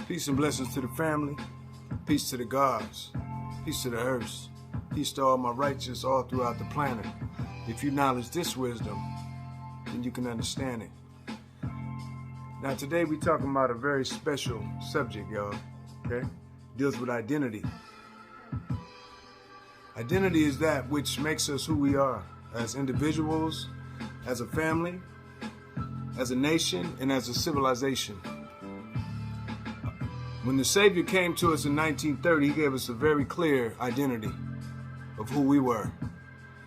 Peace and blessings to the family. Peace to the gods. Peace to the earths. Peace to all my righteous all throughout the planet. If you acknowledge this wisdom, then you can understand it. Now today we're talking about a very special subject, y'all. Okay? Deals with identity. Identity is that which makes us who we are as individuals, as a family, as a nation, and as a civilization. When the Savior came to us in 1930, he gave us a very clear identity of who we were.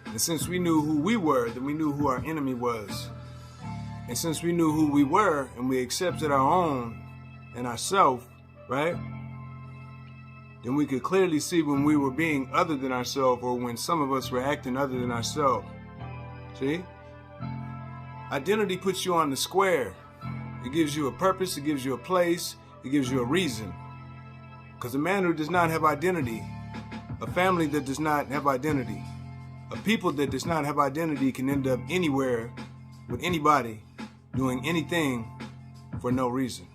And since we knew who we were, then we knew who our enemy was. And since we knew who we were and we accepted our own and ourself, right? Then we could clearly see when we were being other than ourselves or when some of us were acting other than ourselves. See? Identity puts you on the square. It gives you a purpose, it gives you a place, it gives you a reason. Because a man who does not have identity, a family that does not have identity, a people that does not have identity can end up anywhere with anybody doing anything for no reason.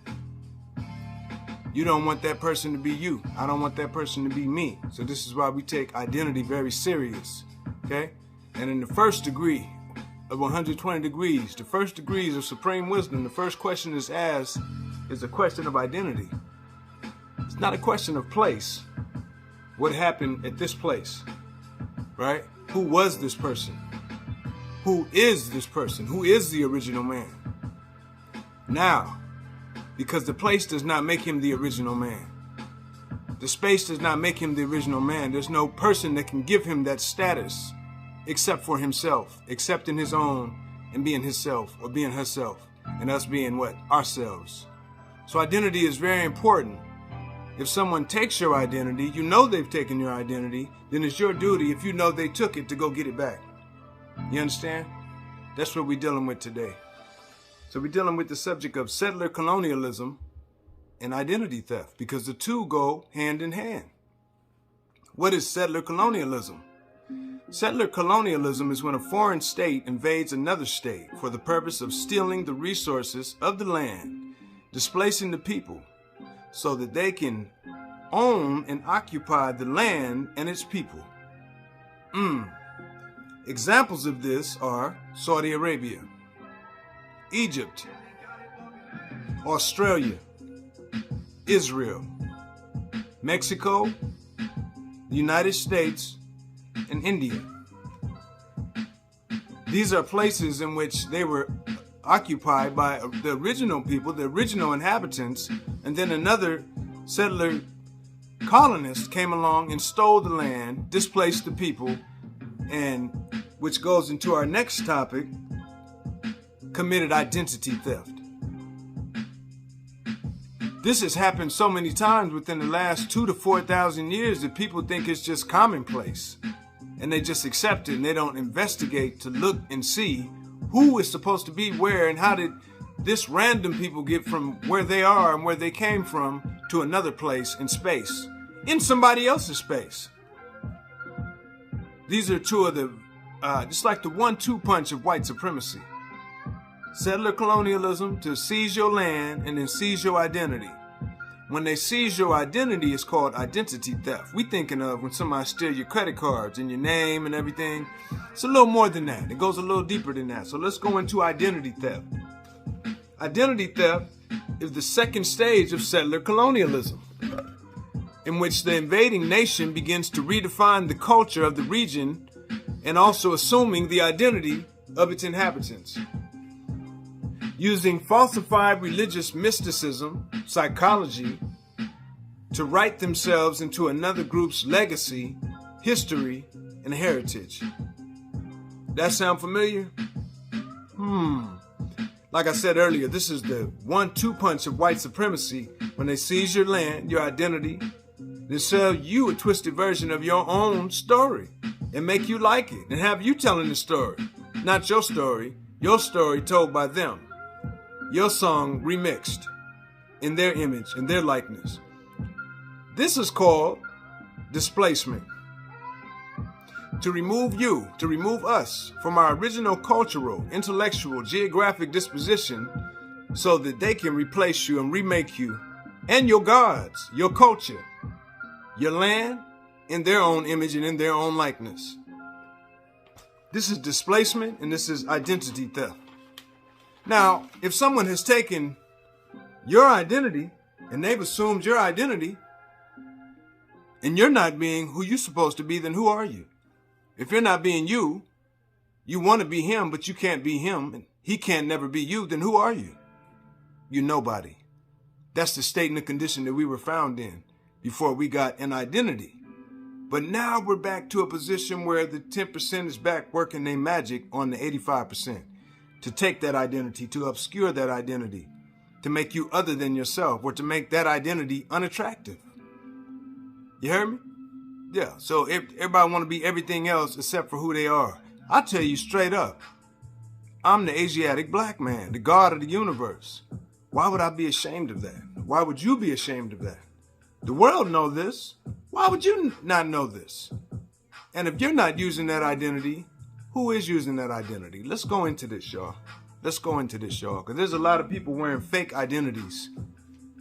You don't want that person to be you. I don't want that person to be me. So this is why we take identity very serious. Okay? And in the first degree of 120 degrees, the first degrees of supreme wisdom, the first question is asked is a question of identity. It's not a question of place. What happened at this place? Right? Who was this person? Who is this person? Who is the original man? Now, because the place does not make him the original man. The space does not make him the original man. There's no person that can give him that status except for himself, accepting his own and being himself or being herself, and us being what? Ourselves. So identity is very important. If someone takes your identity, you know they've taken your identity, then it's your duty, if you know they took it, to go get it back. You understand? That's what we're dealing with today. So we're dealing with the subject of settler colonialism and identity theft, because the two go hand in hand. What is settler colonialism? Settler colonialism is when a foreign state invades another state for the purpose of stealing the resources of the land, displacing the people, so that they can own and occupy the land and its people. Examples of this are Saudi Arabia, Egypt, Australia, Israel, Mexico, the United States, and India. These are places in which they were occupied by the original people, the original inhabitants, and then another settler colonist came along and stole the land, displaced the people, and, which goes into our next topic, committed identity theft. This has happened so many times within the last 2,000 to 4,000 years that people think it's just commonplace, and they just accept it and they don't investigate to look and see who is supposed to be where and how did this random people get from where they are and where they came from to another place in space, in somebody else's space. These are two of the, just like the 1-2 punch of white supremacy. Settler colonialism to seize your land and then seize your identity. When they seize your identity, it's called identity theft. We thinking of when somebody steals your credit cards and your name and everything. It's a little more than that. It goes a little deeper than that. So let's go into identity theft. Identity theft is the second stage of settler colonialism, in which the invading nation begins to redefine the culture of the region and also assuming the identity of its inhabitants. Using falsified religious mysticism, psychology, to write themselves into another group's legacy, history, and heritage. That sound familiar? Like I said earlier, this is the 1-2 punch of white supremacy when they seize your land, your identity, then sell you a twisted version of your own story and make you like it and have you telling the story. Not your story told by them. Your song remixed in their image, in their likeness. This is called displacement. To remove you, to remove us from our original cultural, intellectual, geographic disposition so that they can replace you and remake you and your gods, your culture, your land, in their own image and in their own likeness. This is displacement and this is identity theft. Now, if someone has taken your identity and they've assumed your identity and you're not being who you're supposed to be, then who are you? If you're not being you, you want to be him, but you can't be him, and he can't never be you, then who are you? You're nobody. That's the state and the condition that we were found in before we got an identity. But now we're back to a position where the 10% is back working their magic on the 85%. To take that identity, to obscure that identity, to make you other than yourself, or to make that identity unattractive. You heard me? Yeah, so everybody want to be everything else except for who they are. I tell you straight up, I'm the Asiatic black man, the God of the universe. Why would I be ashamed of that? Why would you be ashamed of that? The world know this. Why would you not know this? And if you're not using that identity, who is using that identity? Let's go into this, y'all. Let's go into this, y'all, because there's a lot of people wearing fake identities.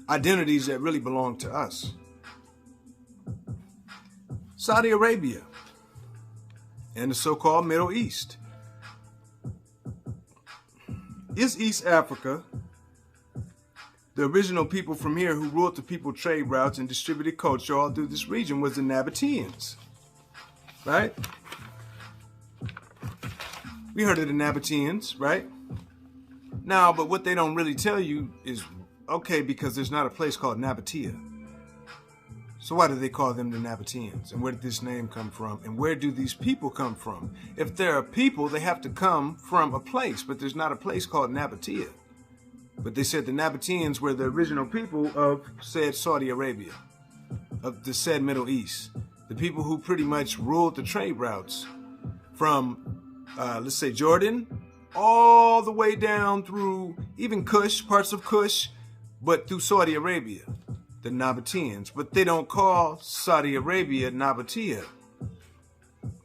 Identities that really belong to us. Saudi Arabia and the so-called Middle East. Is East Africa the original people from here who ruled the people trade routes and distributed culture all through this region was the Nabateans, right? We heard of the Nabateans, right? Now, but what they don't really tell you is, okay, because there's not a place called Nabatea. So why do they call them the Nabateans? And where did this name come from? And where do these people come from? If there are people, they have to come from a place, but there's not a place called Nabatea. But they said the Nabateans were the original people of said Saudi Arabia, of the said Middle East. The people who pretty much ruled the trade routes from, let's say, Jordan, all the way down through even Kush, parts of Kush, but through Saudi Arabia, the Nabateans. But they don't call Saudi Arabia Nabatea.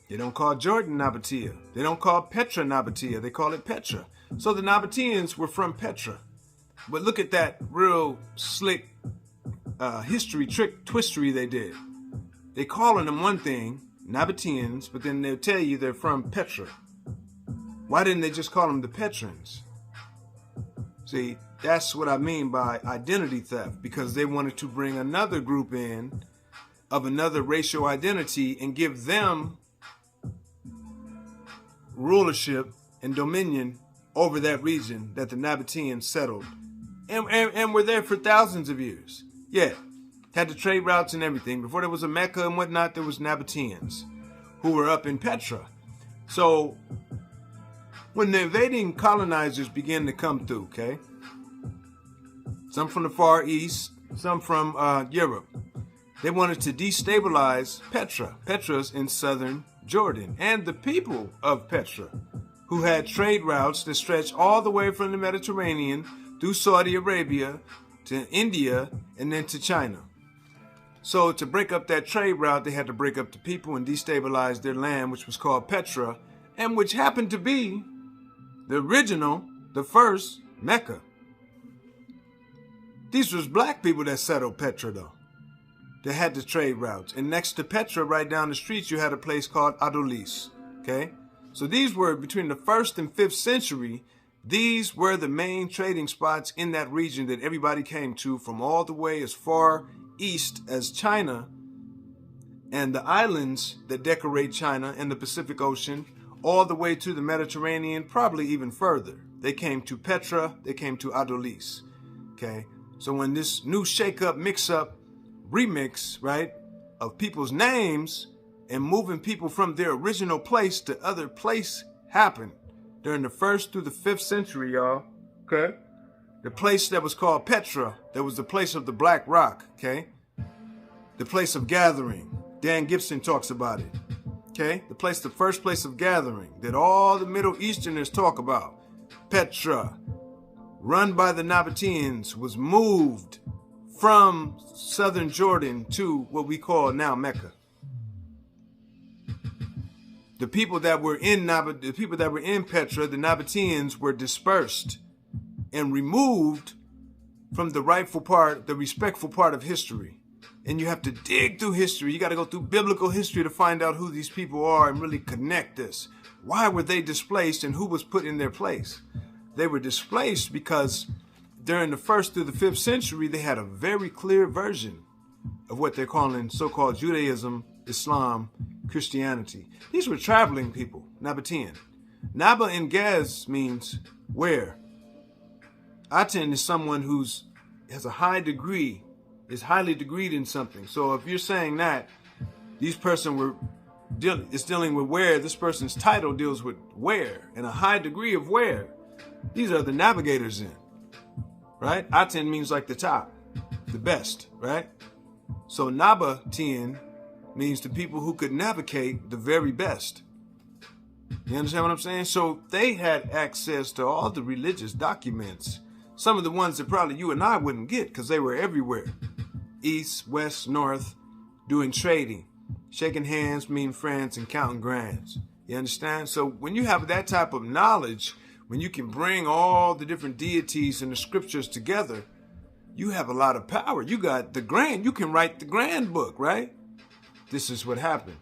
They don't call Jordan Nabatea. They don't call Petra Nabatea. They call it Petra. So the Nabateans were from Petra. But look at that real slick history trick twistery they did. They calling them one thing, Nabateans, but then they'll tell you they're from Petra. Why didn't they just call them the Petrans? See, that's what I mean by identity theft, because they wanted to bring another group in of another racial identity and give them rulership and dominion over that region that the Nabateans settled. And were there for thousands of years. Yeah, had the trade routes and everything. Before there was a Mecca and whatnot, there was Nabateans who were up in Petra. So when the invading colonizers began to come through, okay, some from the Far East, some from Europe, they wanted to destabilize Petra. Petra's in southern Jordan, and the people of Petra, who had trade routes that stretched all the way from the Mediterranean through Saudi Arabia to India and then to China. So to break up that trade route, they had to break up the people and destabilize their land, which was called Petra, and which happened to be the original, the first Mecca. These was black people that settled Petra, though. They had the trade routes. And next to Petra, right down the street, you had a place called Adolis. Okay? So these were between the 1st and 5th century. These were the main trading spots in that region that everybody came to from all the way as far east as China and the islands that decorate China and the Pacific Ocean, all the way to the Mediterranean, probably even further. They came to Petra, they came to Adolis. Okay? So when this new shake-up, mix-up, remix, right, of people's names and moving people from their original place to other place happened during the 1st through the 5th century, y'all, okay? The place that was called Petra, that was the place of the Black Rock, okay? The place of gathering. Dan Gibson talks about it, okay? The first place of gathering that all the Middle Easterners talk about. Petra, run by the Nabateans, was moved from southern Jordan to what we call now Mecca. The people that were in Petra, the Nabateans, were dispersed and removed from the rightful part, the respectful part of history. And you have to dig through history. You got to go through biblical history to find out who these people are and really connect this. Why were they displaced and who was put in their place? They were displaced because during the 1st through the 5th century, they had a very clear version of what they're calling so-called Judaism, Islam, Christianity. These were traveling people, Nabatean. Naba in Gez means where. Aten is someone who's has a high degree, is highly degreed in something. So if you're saying that these person is dealing with where, this person's title deals with where and a high degree of where. These are the navigators in, right? Aten means like the top, the best, right? So Nabatean means the people who could navigate the very best. You understand what I'm saying? So they had access to all the religious documents. Some of the ones that probably you and I wouldn't get because they were everywhere. East, west, north, doing trading. Shaking hands, meeting friends, and counting grands. You understand? So when you have that type of knowledge, when you can bring all the different deities and the scriptures together, you have a lot of power. You got the grand. You can write the grand book, right? This is what happened.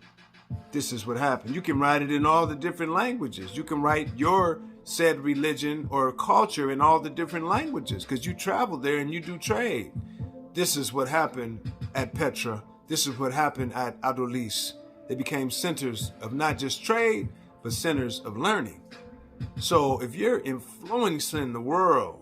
This is what happened. You can write it in all the different languages. You can write your said religion or culture in all the different languages because you travel there and you do trade. This is what happened at Petra. This is what happened at Adolis. They became centers of not just trade, but centers of learning. So if you're influencing the world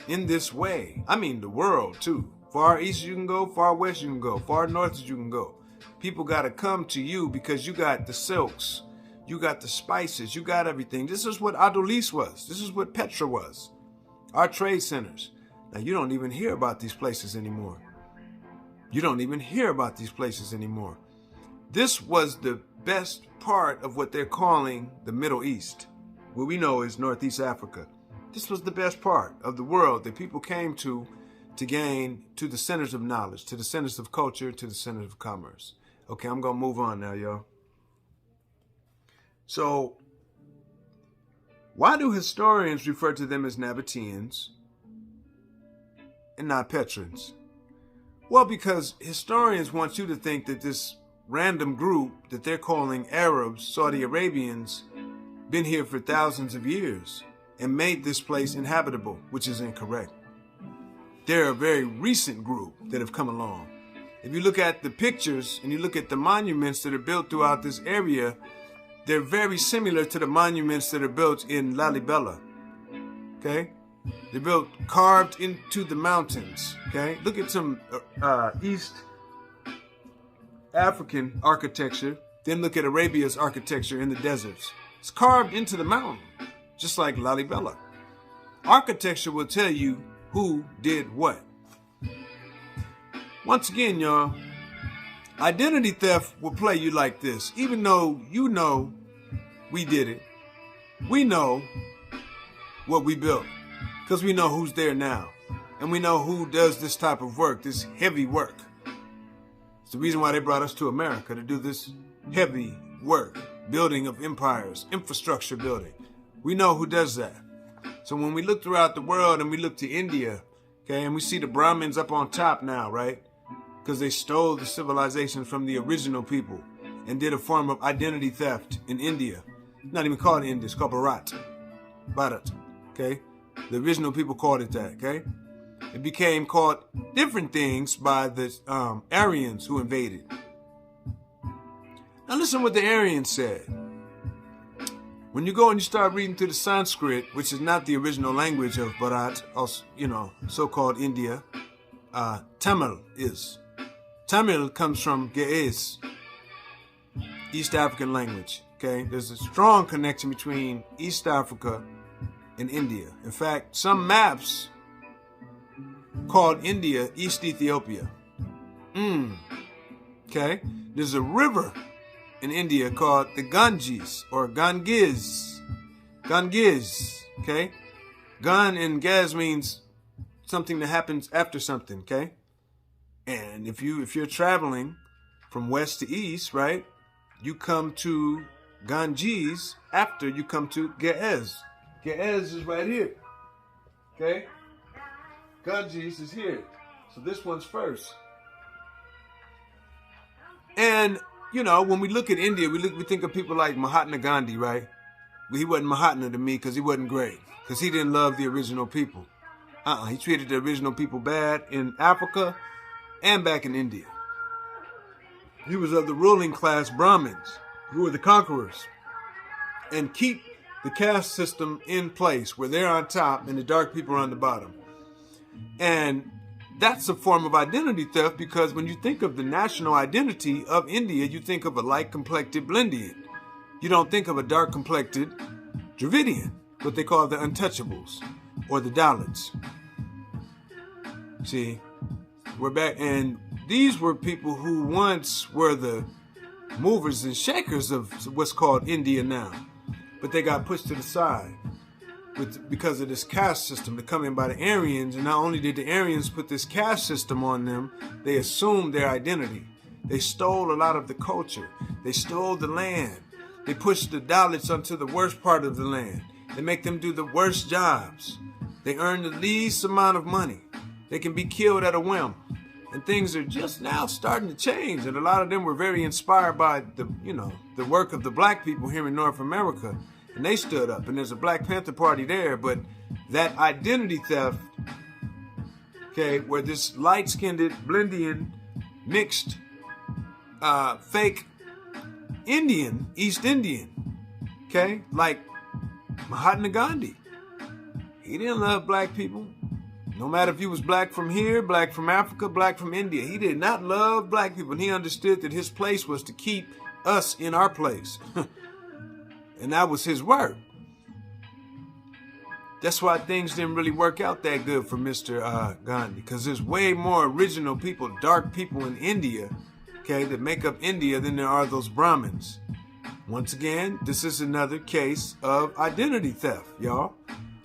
in this way, I mean the world too. Far east you can go, far west you can go, far north you can go. People got to come to you because you got the silks, you got the spices, you got everything. This is what Adolis was. This is what Petra was. Our trade centers. Now you don't even hear about these places anymore. You don't even hear about these places anymore. This was the best part of what they're calling the Middle East, what we know is Northeast Africa. This was the best part of the world that people came to gain to the centers of knowledge, to the centers of culture, to the centers of commerce. Okay, I'm going to move on now, y'all. So, why do historians refer to them as Nabateans and not Petrans? Well, because historians want you to think that this random group that they're calling Arabs, Saudi Arabians, been here for thousands of years and made this place inhabitable, which is incorrect. They're a very recent group that have come along. If you look at the pictures and you look at the monuments that are built throughout this area, they're very similar to the monuments that are built in Lalibela. Okay? They're built carved into the mountains. Okay? Look at some East African architecture. Then look at Arabia's architecture in the deserts. It's carved into the mountain, just like Lalibela. Architecture will tell you who did what. Once again, y'all, identity theft will play you like this. Even though you know we did it, we know what we built because we know who's there now. And we know who does this type of work, this heavy work. It's the reason why they brought us to America, to do this heavy work, building of empires, infrastructure building. We know who does that. So when we look throughout the world and we look to India, okay, and we see the Brahmins up on top now, right? Because they stole the civilization from the original people and did a form of identity theft in India. Not even called India, it's called Bharat, okay? The original people called it that, okay? It became called different things by the Aryans who invaded. Now listen what the Aryans said. When you go and you start reading through the Sanskrit, which is not the original language of Bharat, also, so-called India, Tamil is. Tamil comes from Ge'ez, East African language, okay? There's a strong connection between East Africa and India. In fact, some maps called India East Ethiopia. Okay? There's a river in India called the Ganges or Ganges. Ganges, okay? Gan in Gaz means something that happens after something, okay? And if you're traveling from west to east, right? You come to Ganges after you come to Ge'ez. Ge'ez is right here. Okay? Ganges is here. So this one's first. And, you know, when we look at India, we think of people like Mahatma Gandhi, right? Well, he wasn't Mahatma to me because he wasn't great. Because he didn't love the original people. He treated the original people bad in Africa and back in India. He was of the ruling class Brahmins, who were the conquerors. And keep the caste system in place where they're on top and the dark people are on the bottom. And that's a form of identity theft because when you think of the national identity of India, you think of a light-complected Blindian. You don't think of a dark-complected Dravidian, what they call the untouchables or the Dalits. See, we're back, and these were people who once were the movers and shakers of what's called India now. But they got pushed to the side because of this caste system that come in by the Aryans. And not only did the Aryans put this caste system on them, they assumed their identity. They stole a lot of the culture. They stole the land. They pushed the Dalits onto the worst part of the land. They make them do the worst jobs. They earn the least amount of money. They can be killed at a whim. And things are just now starting to change. And a lot of them were very inspired by the work of the black people here in North America. And they stood up. And there's a Black Panther Party there. But that identity theft, okay, where this light-skinned, Blindian, mixed, fake Indian, East Indian, okay, like Mahatma Gandhi. He didn't love black people. No matter if he was black from here, black from Africa, black from India. He did not love black people. And he understood that his place was to keep us in our place. And that was his work. That's why things didn't really work out that good for Mr. Gandhi. Because there's way more original people, dark people in India, okay, that make up India than there are those Brahmins. Once again, this is another case of identity theft, y'all.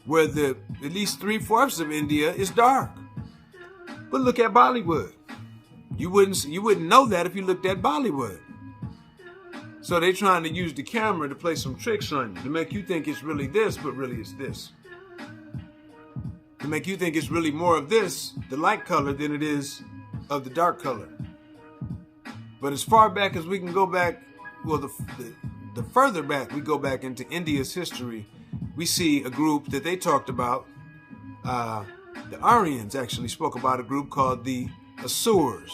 Where at least 3/4 of India is dark. But look at Bollywood. You wouldn't know that if you looked at Bollywood. So they're trying to use the camera to play some tricks on you, to make you think it's really this, but really it's this. To make you think it's really more of this, the light color, than it is of the dark color. But as far back as we can go back, well, the further back we go back into India's history, we see a group that they talked about. The Aryans actually spoke about a group called the Asurs.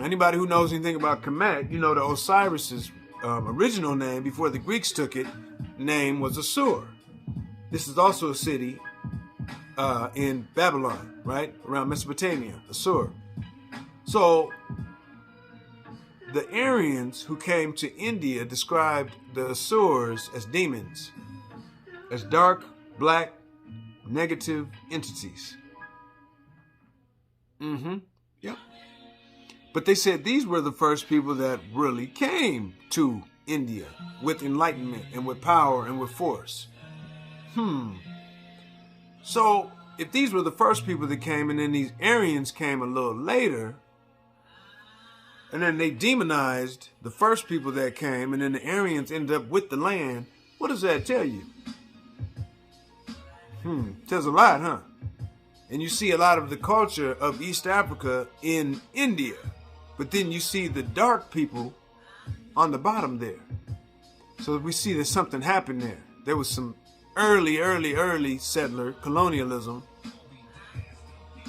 Anybody who knows anything about Kemet, you know that Osiris's original name, before the Greeks took it, name was Assur. This is also a city in Babylon, right? Around Mesopotamia, Assur. So the Aryans who came to India described the Asurs as demons, as dark, black, negative entities. Yep. But they said these were the first people that really came to India with enlightenment and with power and with force. So if these were the first people that came and then these Aryans came a little later, and then they demonized the first people that came, and then the Aryans ended up with the land, what does that tell you? Tells a lot, huh? And you see a lot of the culture of East Africa in India. But then you see the dark people on the bottom there. So we see that something happened there. There was some early settler colonialism,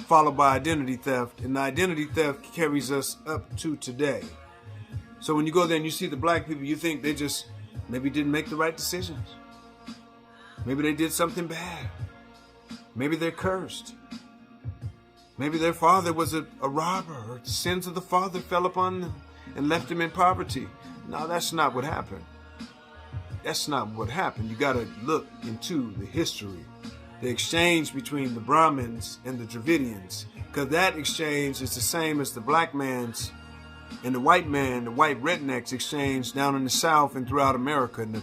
followed by identity theft. And the identity theft carries us up to today. So when you go there and you see the black people, you think they just maybe didn't make the right decisions. Maybe they did something bad. Maybe they're cursed. Maybe their father was a robber, or the sins of the father fell upon them and left them in poverty. No, that's not what happened. That's not what happened. You got to look into the history, the exchange between the Brahmins and the Dravidians, because that exchange is the same as the black man's and the white rednecks exchange down in the South and throughout America, in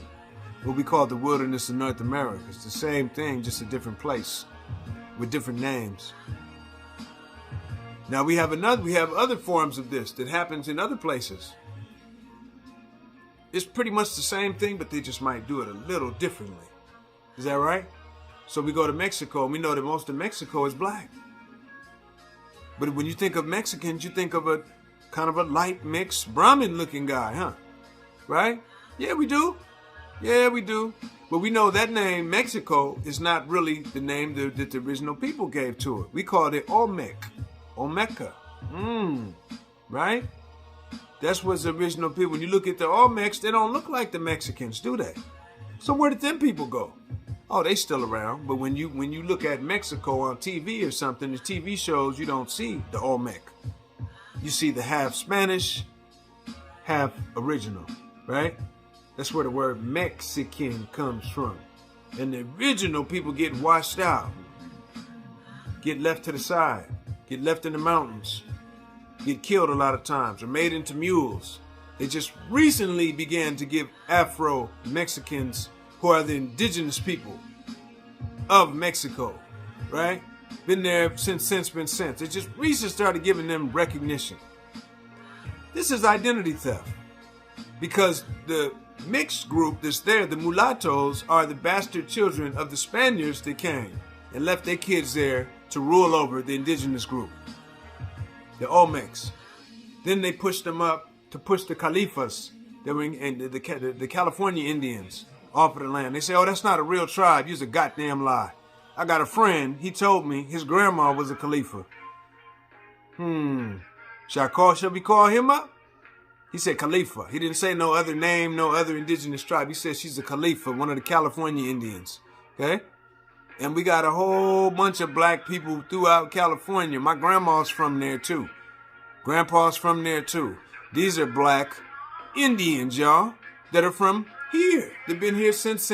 what we call the wilderness of North America. It's the same thing, just a different place with different names. Now we have other forms of this that happens in other places. It's pretty much the same thing, but they just might do it a little differently. Is that right? So we go to Mexico, and we know that most of Mexico is black. But when you think of Mexicans, you think of a kind of a light mixed Brahmin-looking guy, huh? Right? Yeah, we do. Yeah, we do. But we know that name, Mexico, is not really the name that the original people gave to it. We called it Olmec, or Mecca. Right? That's what's the original people. When you look at the Olmecs, they don't look like the Mexicans, do they? So where did them people go? Oh, they still around. But when you look at Mexico on TV or something, the TV shows, you don't see the Olmec. You see the half Spanish, half original, right? That's where the word Mexican comes from. And the original people get washed out, get left to the side, get left in the mountains, get killed a lot of times, or made into mules. They just recently began to give Afro-Mexicans, who are the indigenous people of Mexico, right? Been there since. They just recently started giving them recognition. This is identity theft. Because the mixed group that's there, the mulattoes, are the bastard children of the Spaniards that came and left their kids there to rule over the indigenous group, the Olmecs. Then they pushed them up to push the Califas, the California Indians, off of the land. They say, oh, that's not a real tribe. You's a goddamn lie. I got a friend, he told me his grandma was a Khalifa. Should we call him up? He said Khalifa. He didn't say no other name, no other indigenous tribe. He said she's a Khalifa, one of the California Indians. Okay? And we got a whole bunch of black people throughout California. My grandma's from there too. Grandpa's from there too. These are black Indians, y'all, that are from here. They've been here since.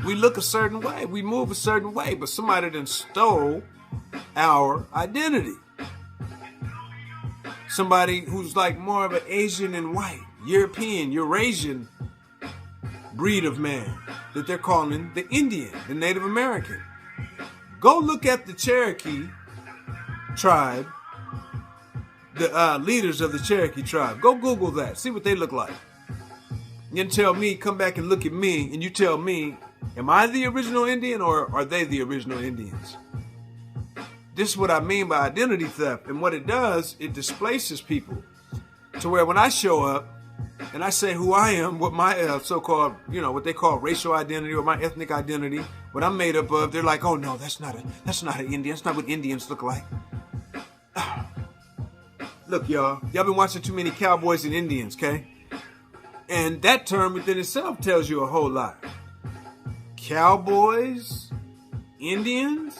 We look a certain way. We move a certain way. But somebody done stole our identity. Somebody who's like more of an Asian and white, European, Eurasian breed of man that they're calling the Indian, the Native American. Go look at the Cherokee tribe, the leaders of the Cherokee tribe. Go Google that. See what they look like. You can tell me, come back and look at me, and you tell me, am I the original Indian or are they the original Indians? This is what I mean by identity theft. And what it does, it displaces people to where when I show up and I say who I am, what my so-called, what they call racial identity or my ethnic identity, what I'm made up of, they're like, oh no, that's not an Indian. That's not what Indians look like. Look, y'all been watching too many Cowboys and Indians, okay? And that term within itself tells you a whole lot. Cowboys, Indians.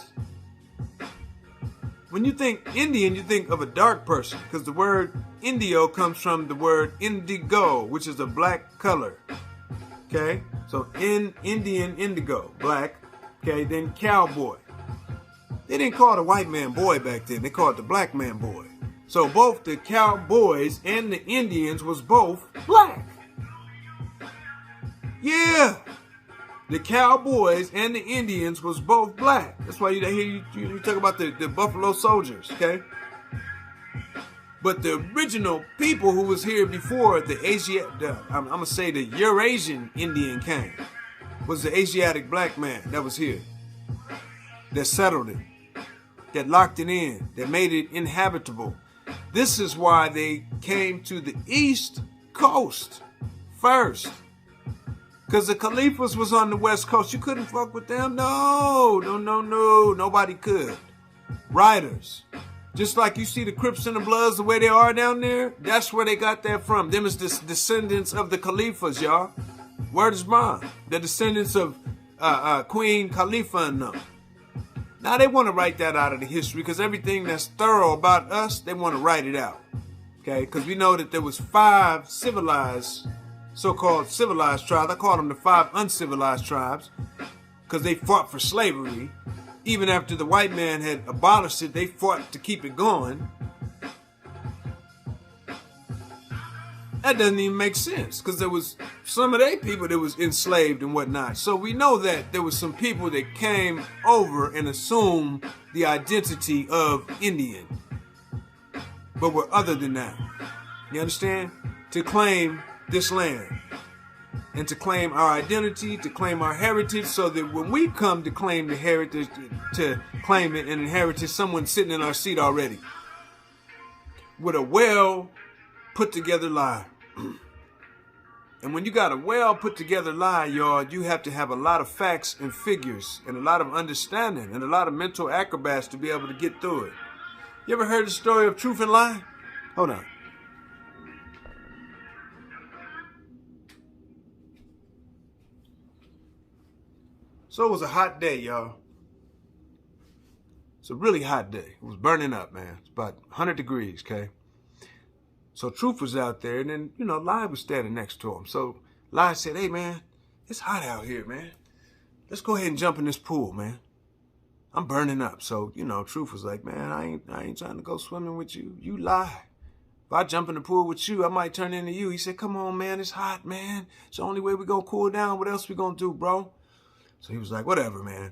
When you think Indian, you think of a dark person because the word Indio comes from the word indigo, which is a black color. Okay? So Indian, indigo, black. Okay, then cowboy. They didn't call the white man boy back then. They called the black man boy. So both the cowboys and the Indians was both black. Yeah. The Cowboys and the Indians was both black. That's why you talk about the Buffalo Soldiers, okay? But the original people who was here before the I'm going to say the Eurasian Indian came, was the Asiatic black man that was here, that settled it, that locked it in, that made it inhabitable. This is why they came to the East Coast first. Because the Khalifas was on the West Coast. You couldn't fuck with them. No. Nobody could. Riders. Just like you see the Crips and the Bloods the way they are down there, that's where they got that from. Them is the descendants of the Khalifas, y'all. Word is bond. The descendants of Queen Khalifa and them. Now they want to write that out of the history because everything that's thorough about us, they want to write it out. Okay? Because we know that there was 5 so-called civilized tribes. I call them the 5 uncivilized tribes because they fought for slavery. Even after the white man had abolished it, they fought to keep it going. That doesn't even make sense because there was some of their people that was enslaved and whatnot. So we know that there was some people that came over and assumed the identity of Indian, but were other than that. You understand? To claim this land and to claim our identity, to claim our heritage, so that when we come to claim the heritage, to claim it and inherit it, someone's sitting in our seat already with a well put together lie. And when you got a well put together lie, y'all, you have to have a lot of facts and figures and a lot of understanding and a lot of mental acrobats to be able to get through it. You ever heard the story of truth and lie? Hold on. So it was a hot day, y'all. It's a really hot day. It was burning up, man. It's about 100 degrees, okay? So Truth was out there, and then, Lie was standing next to him. So Lie said, hey, man, it's hot out here, man. Let's go ahead and jump in this pool, man. I'm burning up. So, Truth was like, man, I ain't trying to go swimming with you. You lie. If I jump in the pool with you, I might turn into you. He said, come on, man, it's hot, man. It's the only way we're going to cool down. What else we going to do, bro? So he was like, whatever, man.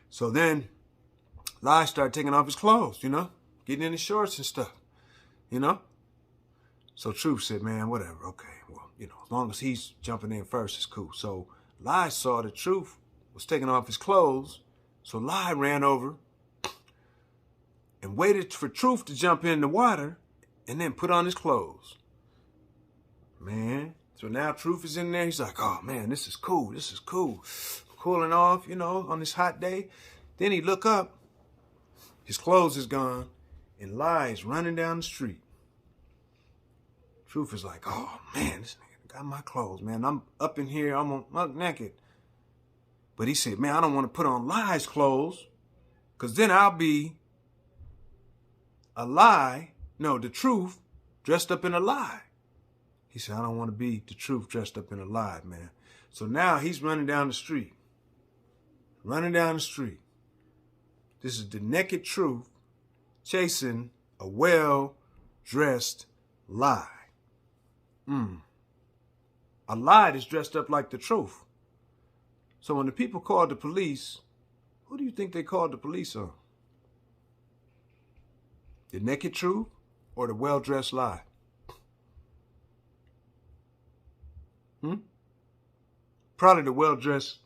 So then Lie started taking off his clothes, getting in his shorts and stuff, So Truth said, man, whatever. Okay, well, as long as he's jumping in first, it's cool. So Lie saw that Truth was taking off his clothes. So Lie ran over and waited for Truth to jump in the water and then put on his clothes. Man, so now Truth is in there. He's like, oh, man, this is cool. This is cool. Cooling off, on this hot day. Then he look up. His clothes is gone. And Lie is running down the street. Truth is like, oh, man, this nigga got my clothes, man. I'm up in here. I'm naked. But he said, man, I don't want to put on Lie's clothes, because then I'll be the Truth dressed up in a lie. He said, I don't want to be the Truth dressed up in a lie, man. So now he's running down the street. Running down the street. This is the naked Truth chasing a well-dressed lie. A lie that's dressed up like the Truth. So when the people called the police, who do you think they called the police on? The naked Truth or the well-dressed lie? Probably the well-dressed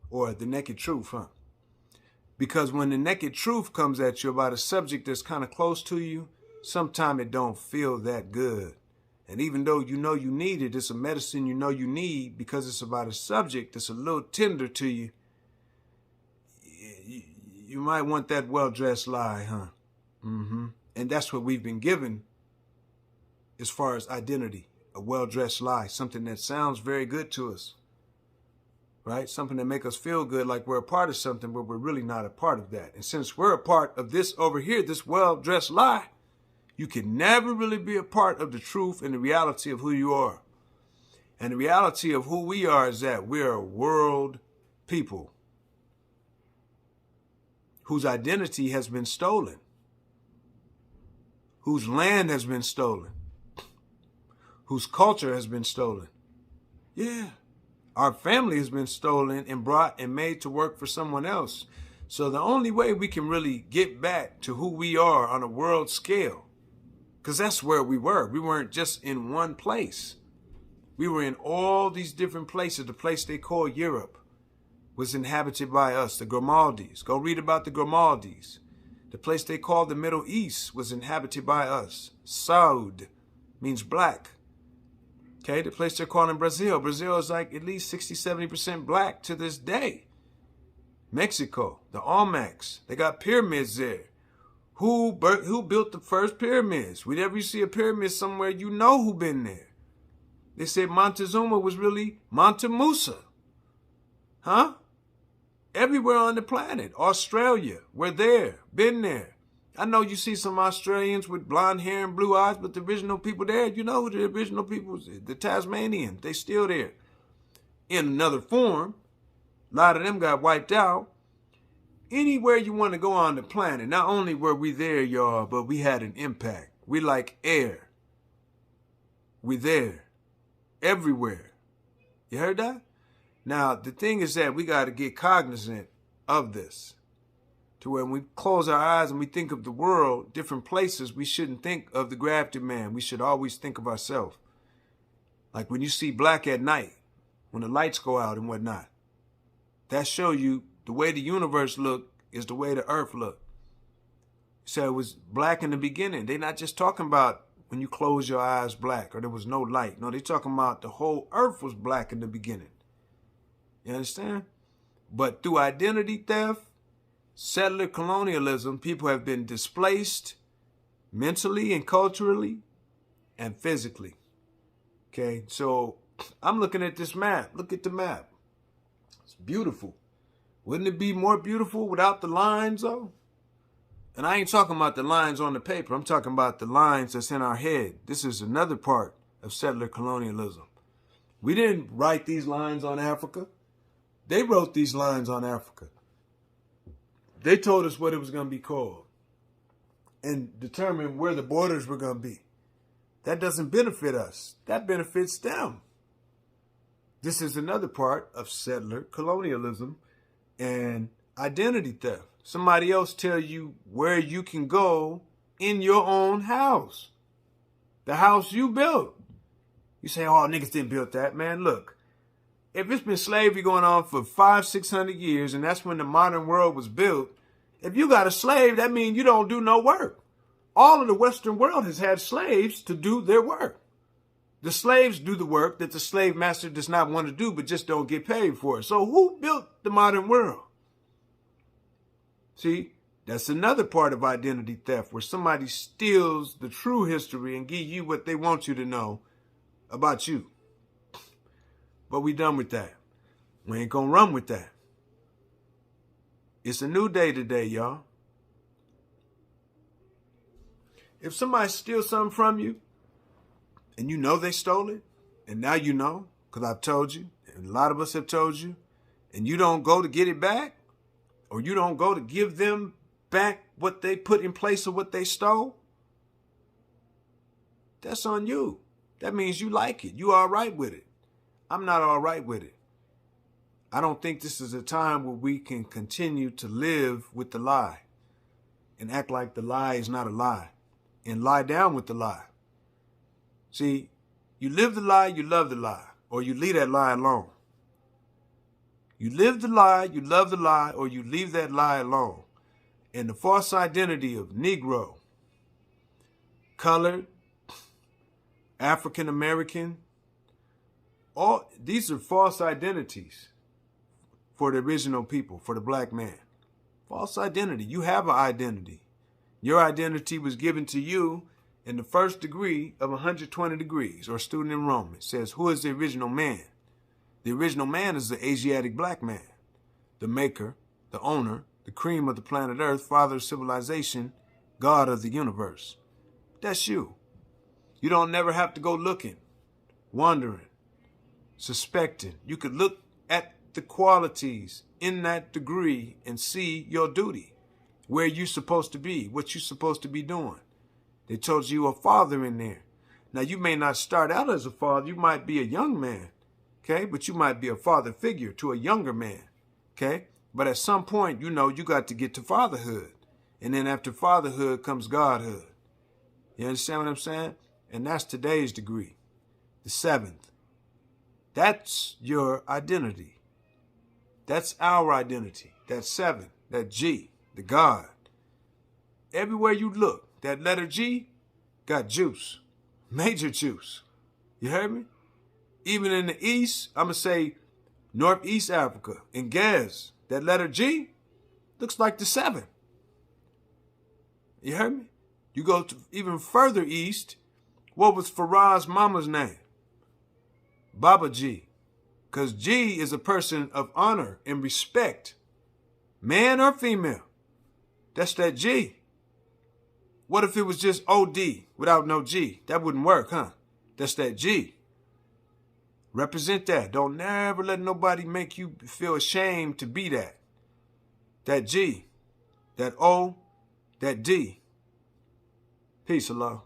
or the naked Truth, huh? Because when the naked Truth comes at you about a subject that's kind of close to you, sometimes it don't feel that good. And even though you need it, it's a medicine you need because it's about a subject that's a little tender to you. You might want that well-dressed lie, huh? And that's what we've been given as far as identity, a well-dressed lie, something that sounds very good to us, right? Something that makes us feel good like we're a part of something, but we're really not a part of that. And since we're a part of this over here, this well-dressed lie, you can never really be a part of the truth and the reality of who you are. And the reality of who we are is that we're a world people whose identity has been stolen, whose land has been stolen, whose culture has been stolen. Yeah, our family has been stolen and brought and made to work for someone else. So the only way we can really get back to who we are on a world scale, because that's where we were. We weren't just in one place. We were in all these different places. The place they call Europe was inhabited by us, the Grimaldis. Go read about the Grimaldis. The place they call the Middle East was inhabited by us. Saud means black. Okay, the place they're calling Brazil. Brazil is like at least 60, 70% black to this day. Mexico, the Olmecs, they got pyramids there. Who built the first pyramids? Whenever you see a pyramid somewhere, you know who been there. They said Montezuma was really Mansa Musa. Huh? Everywhere on the planet. Australia, we're there, been there. I know you see some Australians with blonde hair and blue eyes, but the original people there, you know who the original people was? The Tasmanians, they still there. In another form. A lot of them got wiped out. Anywhere you want to go on the planet, not only were we there, y'all, but we had an impact. We like air. We there. Everywhere. You heard that? Now, the thing is that we got to get cognizant of this. To when we close our eyes and we think of the world, different places, we shouldn't think of the grafted man. We should always think of ourselves. Like when you see black at night, when the lights go out and whatnot. That show you the way the universe looked is the way the earth looked. So it was black in the beginning. They're not just talking about when you close your eyes black or there was no light. No, they're talking about the whole earth was black in the beginning. You understand? But through identity theft, settler colonialism, people have been displaced mentally and culturally and physically. Okay, so I'm looking at this map. Look at the map. It's beautiful. Wouldn't it be more beautiful without the lines, though? And I ain't talking about the lines on the paper. I'm talking about the lines that's in our head. This is another part of settler colonialism. We didn't write these lines on Africa. They wrote these lines on Africa. They told us what it was going to be called and determined where the borders were going to be. That doesn't benefit us. That benefits them. This is another part of settler colonialism and identity theft. Somebody else tell you where you can go in your own house. The house you built. You say, oh, niggas didn't build that. Man, look. If it's been slavery going on for 500-600 years, and that's when the modern world was built, if you got a slave, that means you don't do no work. All of the Western world has had slaves to do their work. The slaves do the work that the slave master does not want to do, but just don't get paid for it. So who built the modern world? See, that's another part of identity theft, where somebody steals the true history and give you what they want you to know about you. But we done with that. We ain't gonna run with that. It's a new day today, y'all. If somebody steals something from you, and you know they stole it, and now you know, because I've told you, and a lot of us have told you, and you don't go to get it back, or you don't go to give them back what they put in place of what they stole, that's on you. That means you like it. You all right with it. I'm not all right with it. I don't think this is a time where we can continue to live with the lie and act like the lie is not a lie and lie down with the lie. See, you live the lie, you love the lie, or you leave that lie alone. You live the lie, you love the lie, or you leave that lie alone. And the false identity of Negro, colored, African American, all these are false identities for the original people, for the black man. False identity. You have an identity. Your identity was given to you in the first degree of 120 degrees, or student enrollment. It says, who is the original man? The original man is the Asiatic black man, the maker, the owner, the cream of the planet Earth, father of civilization, God of the universe. That's you. You don't never have to go looking, wondering, suspecting. You could look at the qualities in that degree and see your duty, where you're supposed to be, what you're supposed to be doing. They told you a father in there. Now, you may not start out as a father. You might be a young man, okay? But you might be a father figure to a younger man, okay? But at some point, you know, you got to get to fatherhood. And then after fatherhood comes godhood. You understand what I'm saying? And that's today's degree, the 7th. That's your identity. That's our identity. That 7, that G, the God. Everywhere you look, that letter G got juice, major juice. You heard me? Even in the East, I'm going to say Northeast Africa, in Gaz, that letter G looks like the 7. You heard me? You go to even further east, what was Faraz's mama's name? Baba G. Because G is a person of honor and respect. Man or female. That's that G. What if it was just OD without no G? That wouldn't work, huh? That's that G. Represent that. Don't never let nobody make you feel ashamed to be that. That G. That O. That D. Peace, Allah.